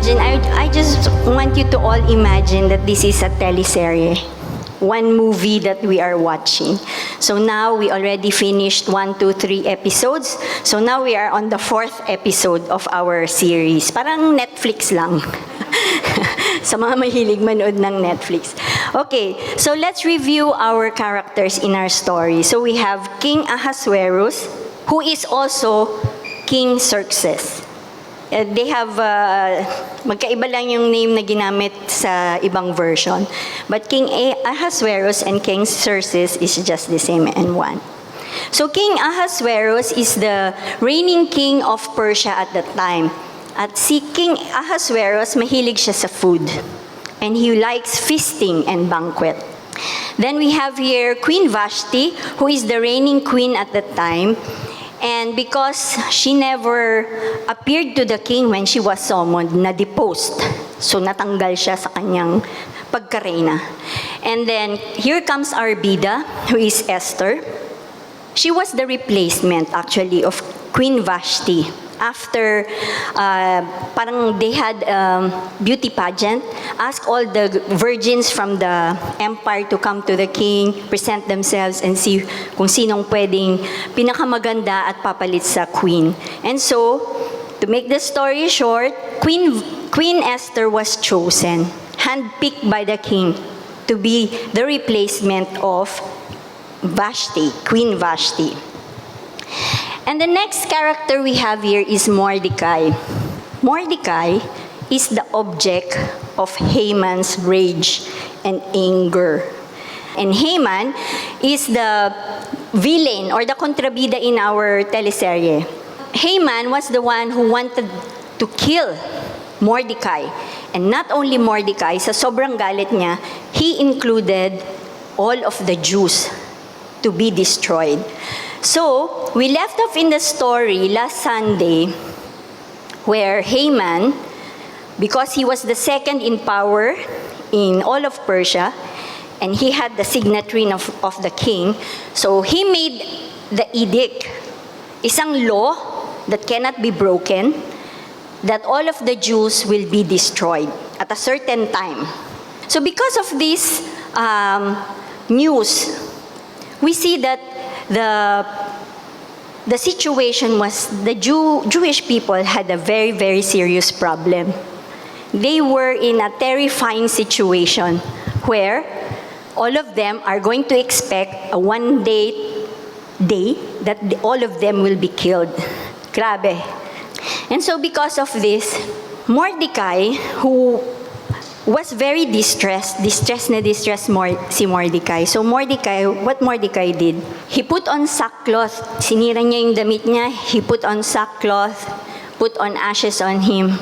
imagine, I just want you to all imagine that this is a teleserye. One movie that we are watching. So now we already finished 1, 2, 3 episodes. So now we are on the 4th episode of our series. Parang Netflix lang. Sa mga mahilig manood ng Netflix. Okay, so let's review our characters in our story. So we have King Ahasuerus, who is also King Xerxes. They have, magkaiba lang yung name na ginamit sa ibang version. But King Ahasuerus and King Xerxes is just the same and one. So King Ahasuerus is the reigning king of Persia at that time. At si King Ahasuerus, mahilig siya sa food. And he likes feasting and banquet. Then we have here Queen Vashti, who is the reigning queen at that time. And because she never appeared to the king when she was summoned, na-deposed. So natanggal siya sa kanyang pagkareyna. And then here comes our bida, who is Esther. She was the replacement actually of Queen Vashti. After parang they had beauty pageant, ask all the virgins from the empire to come to the king, present themselves and see kung sinong pwedeng pinakamaganda at papalit sa queen. And so, to make the story short, Queen Esther was chosen, handpicked by the king to be the replacement of Vashti, Queen Vashti. And the next character we have here is Mordecai. Mordecai is the object of Haman's rage and anger. And Haman is the villain or the kontrabida in our teleserye. Haman was the one who wanted to kill Mordecai. And not only Mordecai, sa sobrang galit niya, he included all of the Jews to be destroyed. So, we left off in the story last Sunday where Haman, because he was the second in power in all of Persia, and he had the signature of the king, so he made the edict, isang law that cannot be broken, that all of the Jews will be destroyed at a certain time. So because of this news, we see that the situation was the Jewish people had a very, very serious problem. They were in a terrifying situation where all of them are going to expect a one-day that all of them will be killed. Grabe. And so because of this, Mordecai, who was very distressed si Mordecai. So Mordecai, what Mordecai did, he put on sackcloth, sinira niya yung damit niya, he put on sackcloth, put on ashes on him,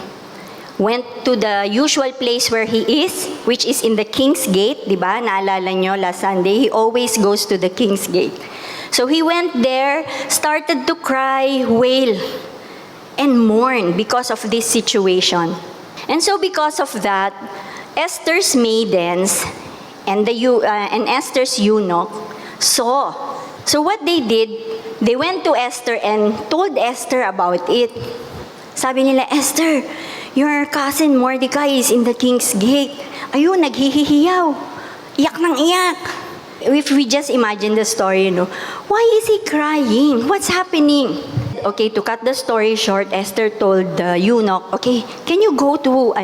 went to the usual place where he is, which is in the King's Gate, di ba? Naalala nyo last Sunday, he always goes to the King's Gate. So he went there, started to cry, wail, and mourn because of this situation. And so because of that, Esther's maidens and Esther's eunuch saw. So what they did, they went to Esther and told Esther about it. Sabi nila, Esther, your cousin Mordecai is in the King's Gate. Ayun, naghihihiyaw. Iyak ng iyak. If we just imagine the story, why is he crying? What's happening? Okay, to cut the story short, Esther told the eunuch, okay, can you go to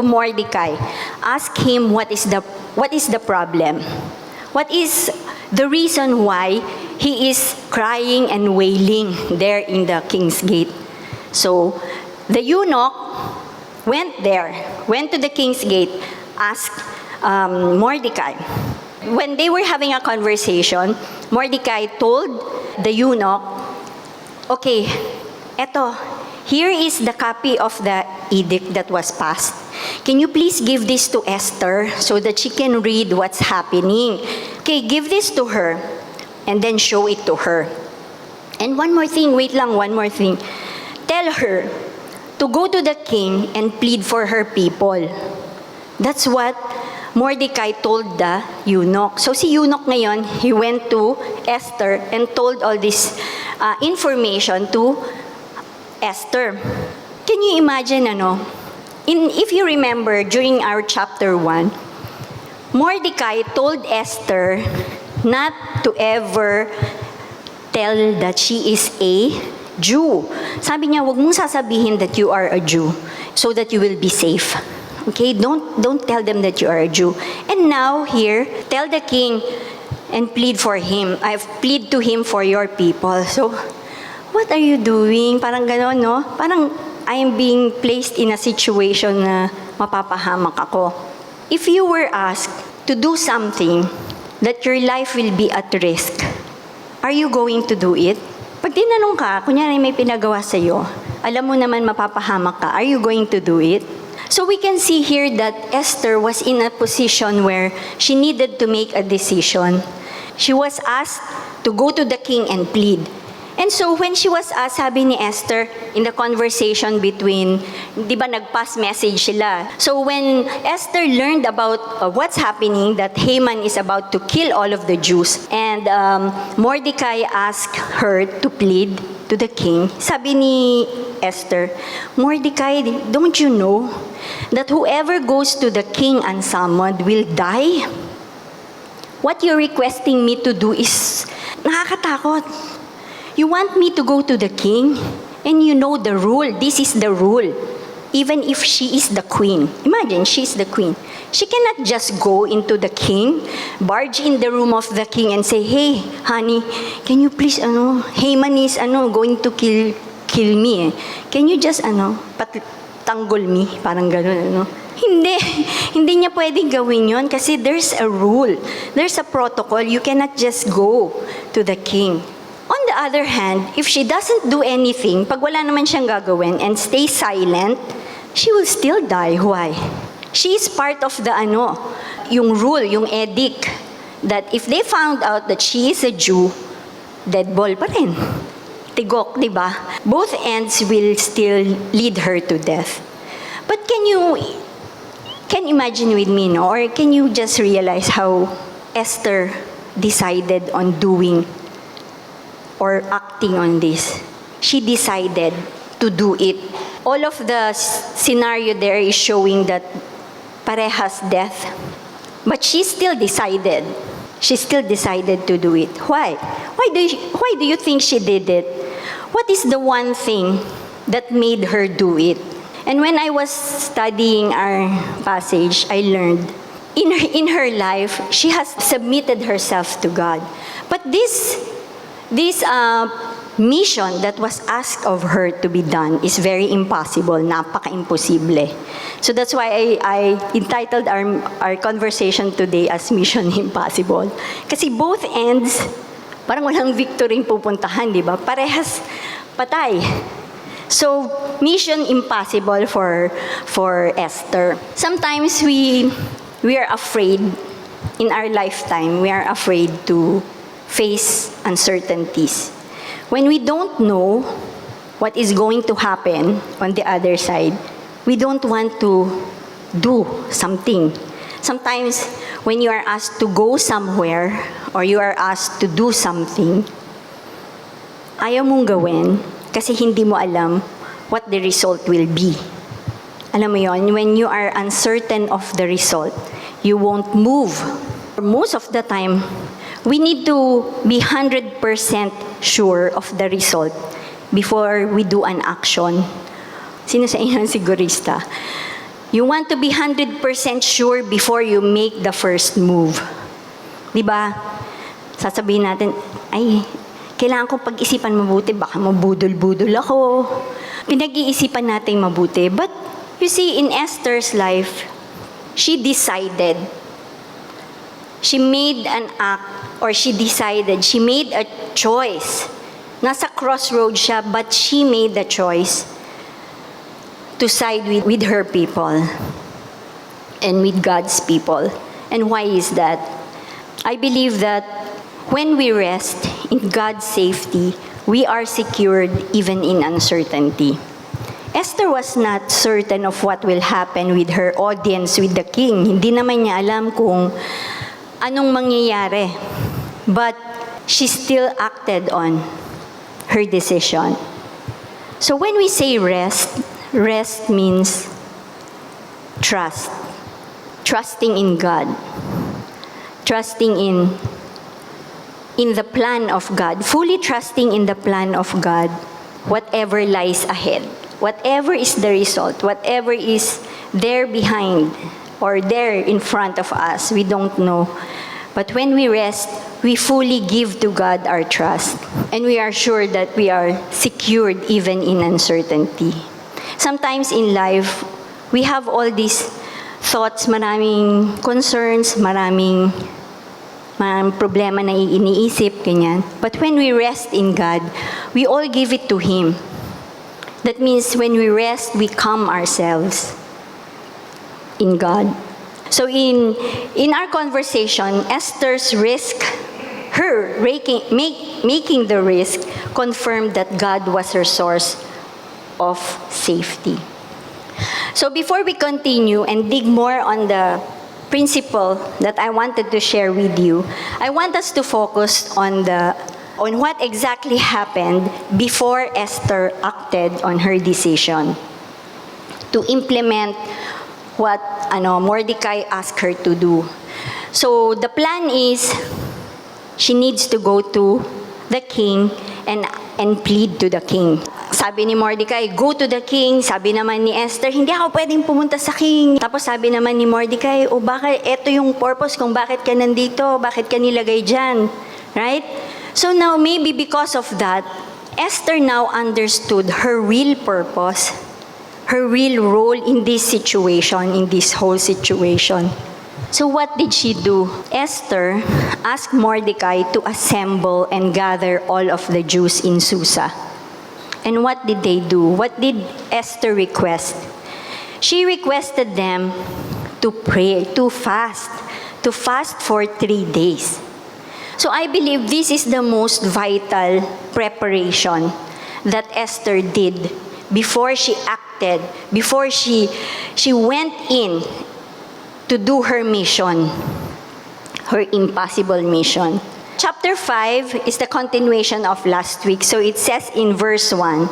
Mordecai? Ask him what is the problem? What is the reason why he is crying and wailing there in the King's Gate? So the eunuch went to the King's Gate, asked Mordecai. When they were having a conversation, Mordecai told the eunuch, okay, eto, here is the copy of the edict that was passed. Can you please give this to Esther so that she can read what's happening? Okay, give this to her and then show it to her. And one more thing, one more thing. Tell her to go to the king and plead for her people. That's what Mordecai told the eunuch. So si eunuch ngayon, he went to Esther and told all this information to Esther. can you imagine, if you remember, during our chapter 1, Mordecai told Esther not to ever tell that she is a Jew. Sabi niya, huwag mong sasabihin that you are a Jew so that you will be safe. Okay, don't tell them that you are a Jew. And now here, tell the king and plead for him. I've plead to him for your people. So, what are you doing? Parang gano'n, no? Parang I am being placed in a situation na mapapahamak ako. If you were asked to do something that your life will be at risk, are you going to do it? Pag tinanong ka, kunyari may pinagawa sa'yo, alam mo naman mapapahamak ka, are you going to do it? So we can see here that Esther was in a position where she needed to make a decision. She was asked to go to the king and plead. And so when she was asked, sabi ni Esther, in the conversation between, di ba nag-pass message sila. So when Esther learned about what's happening, that Haman is about to kill all of the Jews, and Mordecai asked her to plead to the king, sabi ni Esther, Mordecai, don't you know that whoever goes to the king unsummoned will die? What you're requesting me to do is nakakatakot. You want me to go to the king? And you know the rule. This is the rule. Even if she is the queen. Imagine, she's the queen. She cannot just go into the king, barge in the room of the king and say, hey, honey, can you please, Haman is, going to kill me. Can you just, tanggol me? Parang ganun, Hindi niya pwedeng gawin yon kasi there's a rule. There's a protocol. You cannot just go to the king. On the other hand, if she doesn't do anything, pag wala naman siyang gagawin and stay silent, she will still die. Why? She is part of the yung rule, yung edict, that if they found out that she is a Jew, dead ball pa rin. Tigok, di ba? Both ends will still lead her to death. But can you imagine with me, no? Or can you just realize how Esther decided on doing or acting on this? She decided to do it. All of the scenario there is showing that parehas death. But she still decided. She still decided to do it. Why? Why do you think she did it? What is the one thing that made her do it? And when I was studying our passage, I learned in her life, she has submitted herself to God. But this mission that was asked of her to be done is very impossible, napaka-imposible. So that's why I entitled our conversation today as Mission Impossible. Kasi both ends, parang walang victory pupuntahan, di ba? Parehas patay. So, mission impossible for Esther. Sometimes we are afraid in our lifetime, we are afraid to face uncertainties. When we don't know what is going to happen on the other side, we don't want to do something. Sometimes when you are asked to go somewhere or you are asked to do something, ayaw mong gawin kasi hindi mo alam what the result will be. Alam mo yon, when you are uncertain of the result, you won't move. Most of the time, we need to be 100% sure of the result before we do an action. Sino sa inyo ang sigurista? You want to be 100% sure before you make the first move. Diba? Sasabihin natin, ay, kailangan kong pag-isipan mabuti, baka mabudol-budol ako. Pinag-iisipan natin mabuti. But, you see, in Esther's life, she decided. She made an act, or she decided, she made a choice. Nasa crossroads siya, but she made the choice to side with her people and with God's people. And why is that? I believe that when we rest in God's safety, we are secured even in uncertainty. Esther was not certain of what will happen with her audience with the king. Hindi naman niya alam kung anong mangyayari. But she still acted on her decision. So when we say rest, rest means trust. Trusting in God. Trusting in the plan of God. Fully trusting in the plan of God. Whatever lies ahead. Whatever is the result. Whatever is there behind or there in front of us. We don't know. But when we rest, we fully give to God our trust. And we are sure that we are secured even in uncertainty. Sometimes in life, we have all these thoughts, maraming concerns, maraming problema na iniisip, ganyan. But when we rest in God, we all give it to Him. That means when we rest, we calm ourselves in God. So in our conversation, Esther's risk, her making the risk, confirmed that God was her source of safety. So before we continue and dig more on the principle that I wanted to share with you, I want us to focus on what exactly happened before Esther acted on her decision to implement what Mordecai asked her to do. So the plan is she needs to go to the king and plead to the king. Sabi ni Mordecai, go to the king. Sabi naman ni Esther, hindi ako pwedeng pumunta sa king. Tapos sabi naman ni Mordecai, bakit ito yung purpose kung bakit ka nandito, bakit ka nilagay dyan. Right? So now, maybe because of that, Esther now understood her real purpose, her real role in this situation, in this whole situation. So what did she do? Esther asked Mordecai to assemble and gather all of the Jews in Susa. And what did they do? What did Esther request? She requested them to pray, to fast for 3 days. So I believe this is the most vital preparation that Esther did before she acted, before she went in to do her mission, her impossible mission. Chapter 5 is the continuation of last week. So it says in verse 1,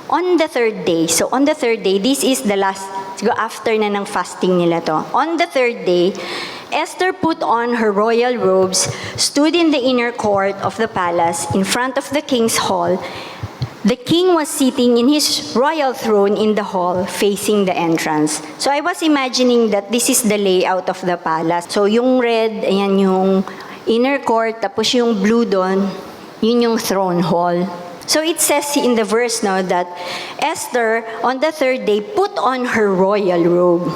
on the third day, this is the last, after na ng fasting nila to. On the third day, Esther put on her royal robes, stood in the inner court of the palace in front of the king's hall. The king was sitting in his royal throne in the hall, facing the entrance. So I was imagining that this is the layout of the palace. So yung red, ayan yung inner court, tapos yung blue doon, yun yung throne hall. So it says in the verse now that Esther, on the third day, put on her royal robe.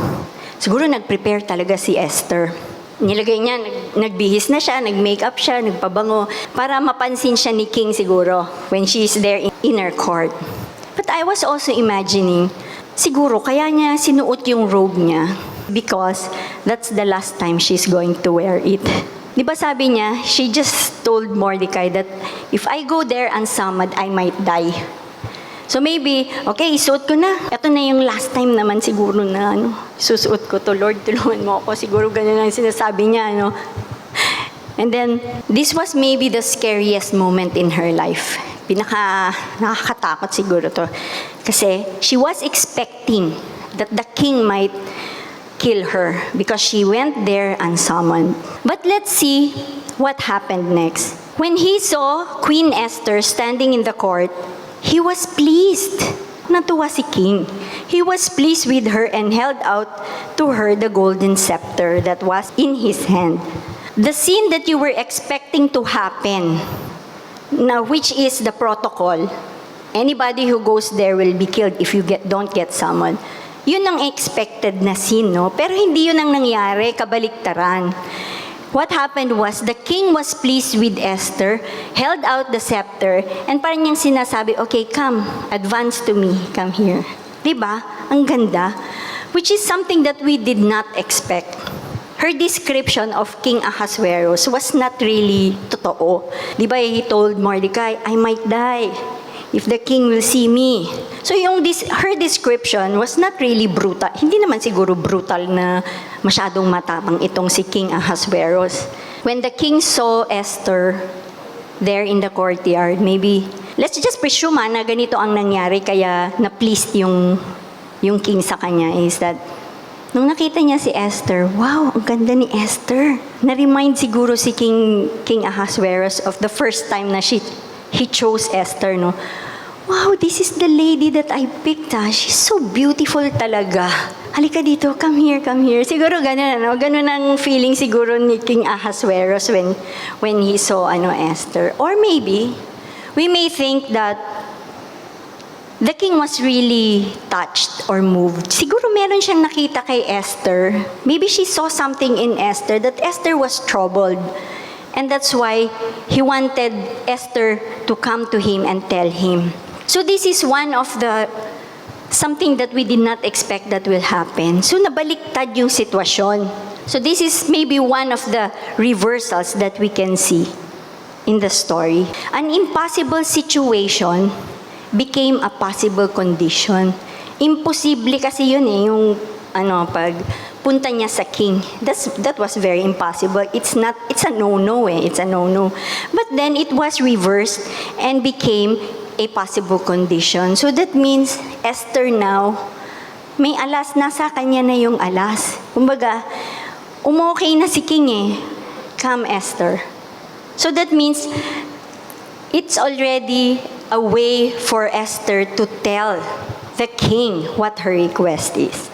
Siguro nag-prepare talaga si Esther. Nilagay niya, nagbihis na siya, nag-makeup siya, nagpabango, para mapansin siya ni King siguro when she is there in inner court. But I was also imagining, siguro kaya niya sinuot yung robe niya because that's the last time she's going to wear it. Di ba sabi niya, she just told Mordecai that if I go there unsummoned, I might die. So maybe, okay, isuot ko na. Ito na yung last time naman siguro na susuot ko to. Lord, tulungan mo ako. Siguro ganun ang sinasabi niya. And then, this was maybe the scariest moment in her life. Nakakatakot siguro to. Kasi she was expecting that the king might kill her because she went there unsummoned. But let's see what happened next. When he saw Queen Esther standing in the court, he was pleased. Natuwa si king. He was pleased with her and held out to her the golden scepter that was in his hand. The scene that you were expecting to happen, now which is the protocol. Anybody who goes there will be killed if you don't get summoned. Yun ang expected na scene, no? Pero hindi yun ang nangyari, kabaliktaran. What happened was, the king was pleased with Esther, held out the scepter, and parang niyang sinasabi, okay, come, advance to me, come here. Diba? Ang ganda. Which is something that we did not expect. Her description of King Ahasuerus was not really totoo. Diba, he told Mordecai, I might die if the king will see me. So her description was not really brutal. Hindi naman siguro brutal na masyadong matapang itong si King Ahasuerus. When the king saw Esther there in the courtyard, maybe, let's just presume na ganito ang nangyari kaya na-pleased yung yung king sa kanya is that, nung nakita niya si Esther, wow, ang ganda ni Esther. Na-remind siguro si King Ahasuerus of the first time na he chose Esther, no? Wow, this is the lady that I picked, ha? She's so beautiful talaga. Halika dito, come here, come here. Siguro ganun, ano? Ganun ang feeling siguro ni King Ahasuerus when he saw Esther. Or maybe, we may think that the king was really touched or moved. Siguro meron siyang nakita kay Esther. Maybe she saw something in Esther that Esther was troubled. And that's why he wanted Esther to come to him and tell him. So this is one of something that we did not expect that will happen. So nabaliktad yung sitwasyon. So this is maybe one of the reversals that we can see in the story. An impossible situation became a possible condition. Imposible kasi yun yung pag punta niya sa king. That was very impossible. It's a no-no It's a no-no. But then it was reversed and became a possible condition. So that means Esther now, may alas, nasa kanya na yung alas. Kumbaga, umokay na si king Come Esther. So that means it's already a way for Esther to tell the king what her request is.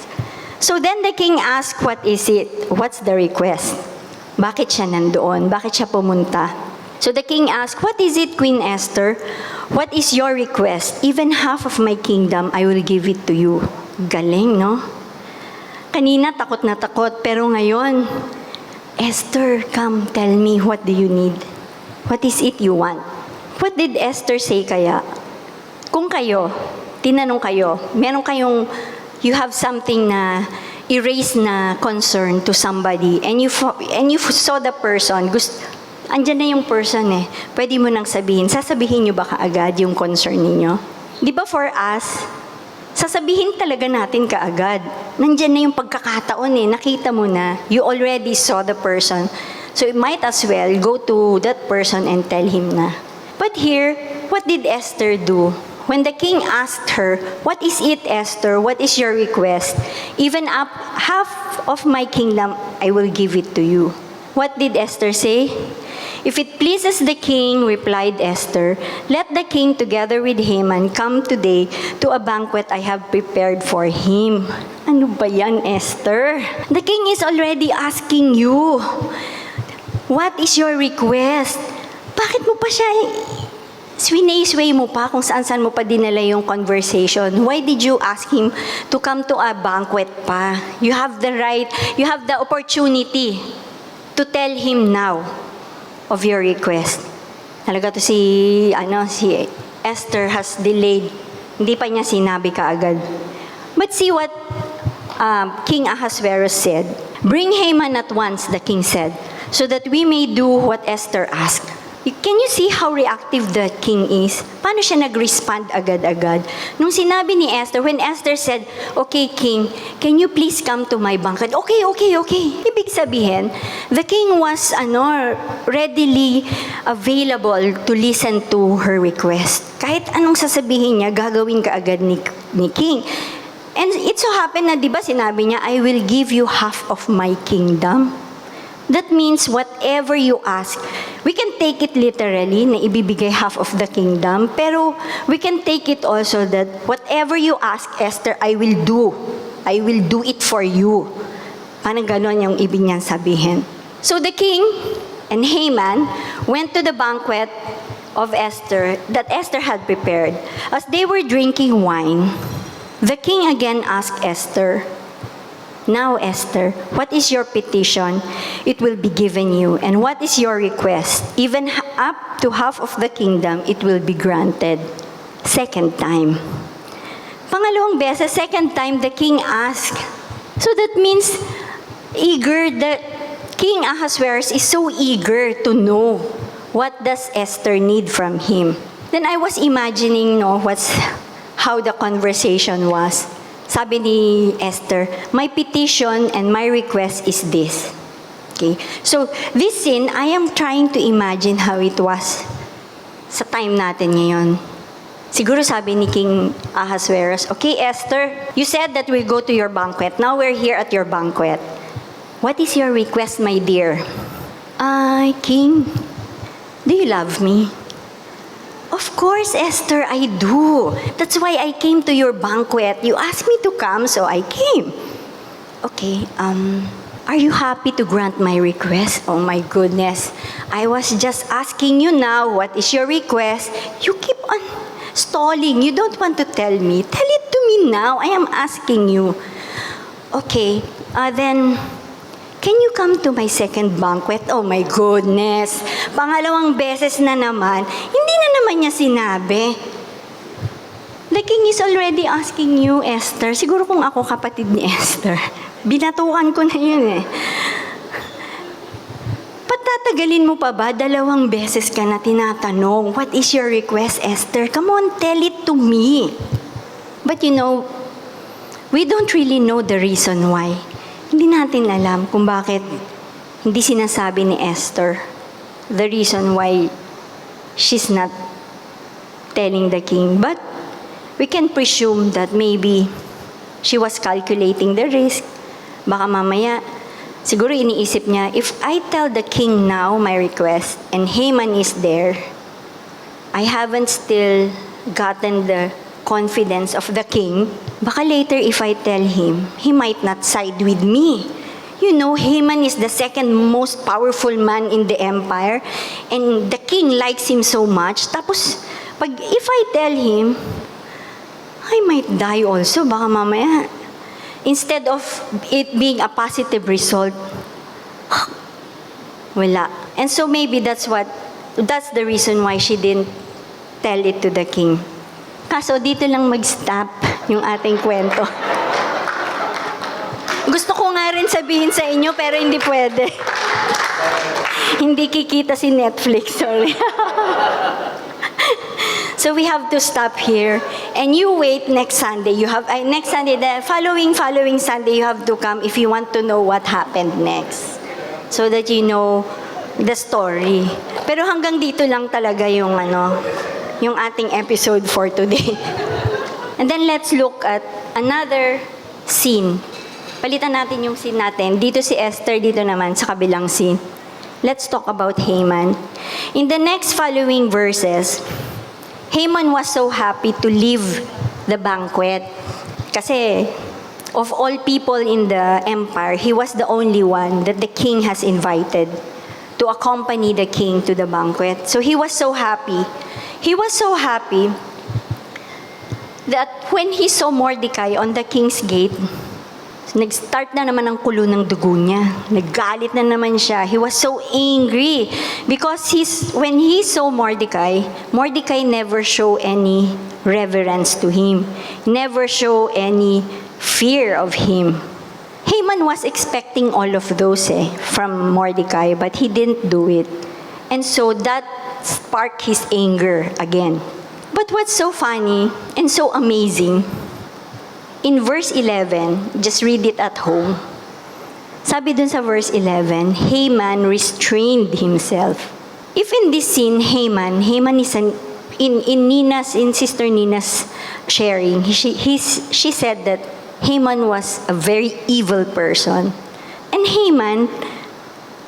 So then the king asked, what is it? What's the request? Bakit siya nandoon? Bakit siya pumunta? So the king asked, what is it, Queen Esther? What is your request? Even half of my kingdom, I will give it to you. Galing, no? Kanina takot na takot, pero ngayon, Esther, come, tell me, what do you need? What is it you want? What did Esther say kaya? Kung kayo, tinanong kayo, meron kayong, you have something na erase na concern to somebody, and you saw the person, andyan na yung person pwede mo nang sasabihin nyo ba kaagad yung concern ninyo? Di ba for us, sasabihin talaga natin kaagad. Nandyan na yung pagkakataon nakita mo na, you already saw the person, so you might as well go to that person and tell him na. But here, what did Esther do? When the king asked her, what is it, Esther? What is your request? Even up half of my kingdom, I will give it to you. What did Esther say? If it pleases the king, replied Esther, let the king together with Haman come today to a banquet I have prepared for him. Ano ba yan, Esther? The king is already asking you, what is your request? Bakit mo pa siya sway mo pa kung saan mo pa dinala yung conversation? Why did you ask him to come to a banquet pa? You have the right, you have the opportunity to tell him now of your request. Talaga to si Esther has delayed. Hindi pa niya sinabi kaagad. But see what King Ahasuerus said. Bring Haman at once, the king said, so that we may do what Esther asked. Can you see how reactive the king is? Paano siya nag-respond agad-agad? Nung sinabi ni Esther, when Esther said, okay, king, can you please come to my banquet? Okay. Ibig sabihin, the king was readily available to listen to her request. Kahit anong sasabihin niya, gagawin ka agad ni king. And it so happened na, di ba, sinabi niya, I will give you half of my kingdom. That means whatever you ask, we can take it literally na ibibigay half of the kingdom, pero we can take it also that whatever you ask, Esther, I will do. I will do it for you. Parang ganon yung ibig niyang sabihin. So the king and Haman went to the banquet of Esther that Esther had prepared. As they were drinking wine, the king again asked Esther, now, Esther, what is your petition? It will be given you. And what is your request? Even up to half of the kingdom, it will be granted. Second time. Pangalawang beses, second time, the king asked. So that means, the King Ahasuerus is so eager to know what does Esther need from him. Then I was imagining, how the conversation was. Sabi ni Esther, my petition and my request is this. Okay? So, this scene, I am trying to imagine how it was sa time natin ngayon. Siguro sabi ni King Ahasuerus, okay, Esther, you said that we'll go to your banquet. Now we're here at your banquet. What is your request, my dear? King, do you love me? Of course, Esther, I do. That's why I came to your banquet. You asked me to come, so I came. Okay, are you happy to grant my request? Oh my goodness. I was just asking you now, what is your request? You keep on stalling. You don't want to tell me. Tell it to me now. I am asking you. Okay, then, can you come to my second banquet? Oh my goodness. Pangalawang beses na naman. Hindi na naman niya sinabi. The king is already asking you, Esther. Siguro kung ako kapatid ni Esther, binatukan ko na yun eh. Patatagalin mo pa ba? 2 beses ka na tinatanong, what is your request, Esther? Come on, tell it to me. But you know, we don't really know the reason why. Hindi natin alam kung bakit hindi sinasabi ni Esther the reason why she's not telling the king. But we can presume that maybe she was calculating the risk. Baka mamaya, siguro iniisip niya, if I tell the king now my request and Haman is there, I haven't still gotten the confidence of the king. Baka later if I tell him, he might not side with me. You know, Haman is the second most powerful man in the empire and the king likes him so much. Tapos, if I tell him, I might die also. Baka mamaya, instead of it being a positive result, wala. And so maybe that's the reason why she didn't tell it to the king. Kaso dito lang mag-stop yung ating kwento. Gusto ko nga rin sabihin sa inyo pero hindi pwede. Hindi kikita si Netflix, sorry. So we have to stop here. And you wait next Sunday. Next Sunday, the following Sunday, you have to come if you want to know what happened next. So that you know the story. Pero hanggang dito lang talaga yung ating episode for today. And then let's look at another scene. Palitan natin yung scene natin. Dito si Esther, dito naman sa kabilang scene. Let's talk about Haman. In the next following verses, Haman was so happy to leave the banquet. Kasi of all people in the empire, he was the only one that the king has invited to accompany the king to the banquet. So he was so happy. He was so happy that when he saw Mordecai on the king's gate, nag-start na naman ang kulo ng dugo niya. Naggalit na naman siya. He was so angry because when he saw Mordecai, Mordecai never show any reverence to him. Never show any fear of him. Haman was expecting all of those from Mordecai, but he didn't do it. And so that sparked his anger again. But what's so funny and so amazing, in verse 11, just read it at home. Sabi dun sa verse 11, Haman restrained himself. If in this scene, Haman is in Sister Nina's sharing, she said that Haman was a very evil person. And Haman,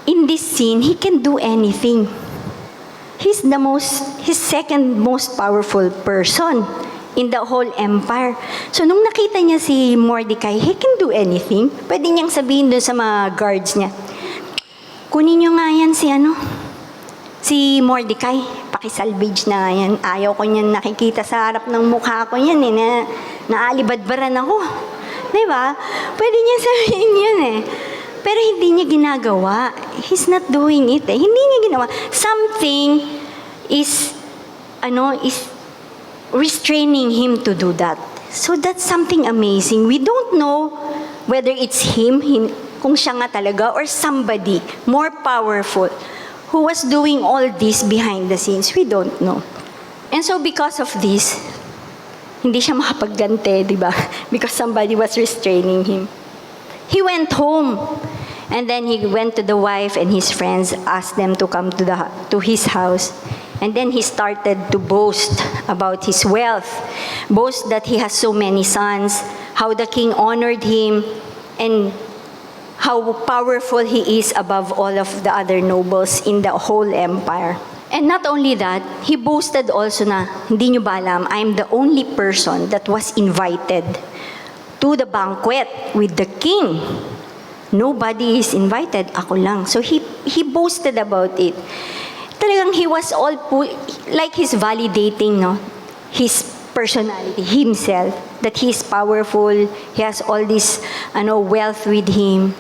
in this scene, he can do anything. He's his second most powerful person in the whole empire. So nung nakita niya si Mordecai, he can do anything. Pwede niyang sabihin doon sa mga guards niya, kunin niyo nga yan si Mordecai, pakisalvage na nga yan. Ayaw ko niyan nakikita sa harap ng mukha ko yan naalibadbaran ako. Diba? Pwede niya sabihin yun Pero hindi niya ginagawa. He's not doing it Hindi niya ginawa. Something is restraining him to do that. So that's something amazing. We don't know whether it's him kung siya nga talaga, or somebody more powerful who was doing all this behind the scenes. We don't know. And so because of this, hindi siya makapagganti, di ba? Because somebody was restraining him. He went home, and then he went to the wife and his friends, asked them to come to his house. And then he started to boast about his wealth, boast that he has so many sons, how the king honored him, and how powerful he is above all of the other nobles in the whole empire. And not only that, he boasted also na, hindi nyo ba alam, I'm the only person that was invited to the banquet with the king. Nobody is invited, ako lang. So he boasted about it. Talagang he was all, like he's validating, no, his personality, himself, that he's powerful, he has all this wealth with him.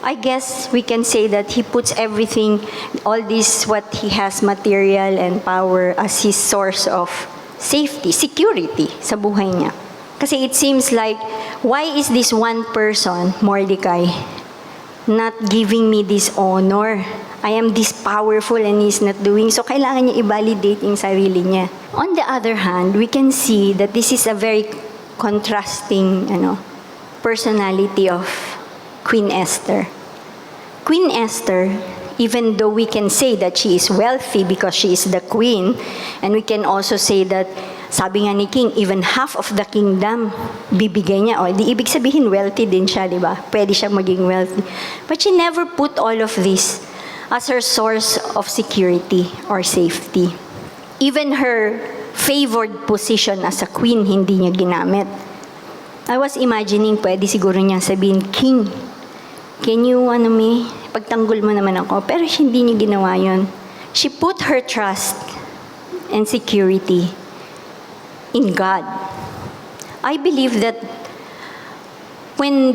I guess we can say that he puts everything, all this, what he has, material and power, as his source of safety, security sa buhay niya. Kasi it seems like, why is this one person, Mordecai, not giving me this honor? I am this powerful and he's not doing. So kailangan niya i-validate yung sarili niya. On the other hand, we can see that this is a very contrasting personality of Queen Esther. Queen Esther, even though we can say that she is wealthy because she is the queen, and we can also say that, sabi nga ni King, even half of the kingdom, bibigay niya. O, di ibig sabihin, wealthy din siya, di ba? Pwede siya maging wealthy. But she never put all of this as her source of security or safety. Even her favored position as a queen, hindi niya ginamit. I was imagining, pwede siguro niya sabihin, King, can you, pagtanggol mo naman ako. Pero hindi niya ginawa yun. She put her trust and security in God. I believe that when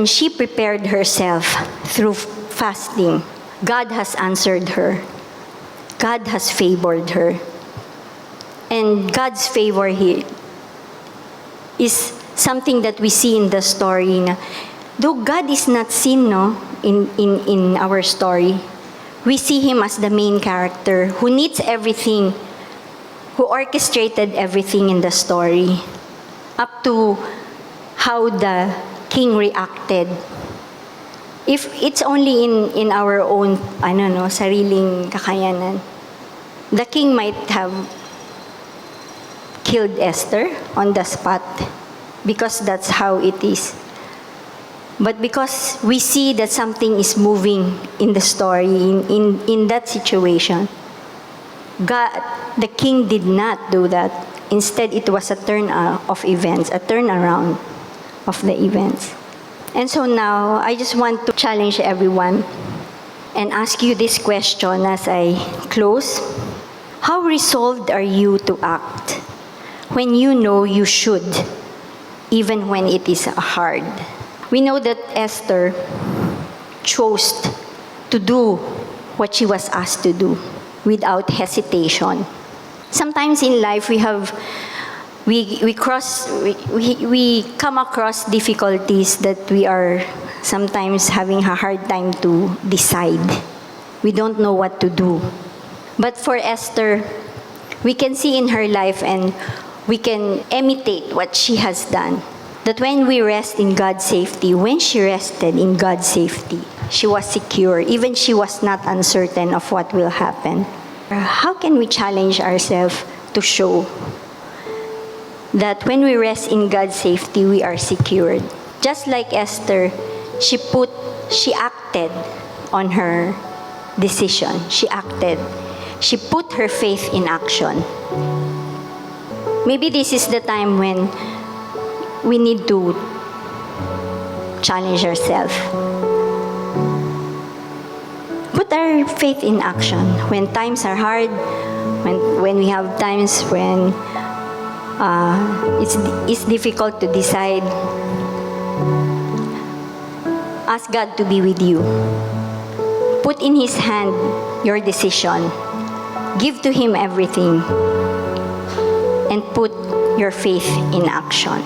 she prepared herself through fasting, God has answered her. God has favored her. And God's favor here is something that we see in the story. Though God is not seen, in our story, we see him as the main character who needs everything, who orchestrated everything in the story, up to how the king reacted. If it's only in our own, sariling kakayanan, the king might have killed Esther on the spot because that's how it is. But because we see that something is moving in the story, in that situation, God, the king did not do that. Instead, it was a turnaround of the events. And so now, I just want to challenge everyone and ask you this question as I close. How resolved are you to act when you know you should, even when it is hard? We know that Esther chose to do what she was asked to do without hesitation. Sometimes in life we come across difficulties that we are sometimes having a hard time to decide. We don't know what to do. But for Esther, we can see in her life and we can imitate what she has done. That when we rest in God's safety, when she rested in God's safety, she was secure. Even she was not uncertain of what will happen. How can we challenge ourselves to show that when we rest in God's safety, we are secured? Just like Esther, she acted on her decision. She acted. She put her faith in action. Maybe this is the time when we need to challenge ourselves. Put our faith in action. When times are hard, when we have times when it's difficult to decide, ask God to be with you. Put in His hand your decision. Give to Him everything. And put your faith in action.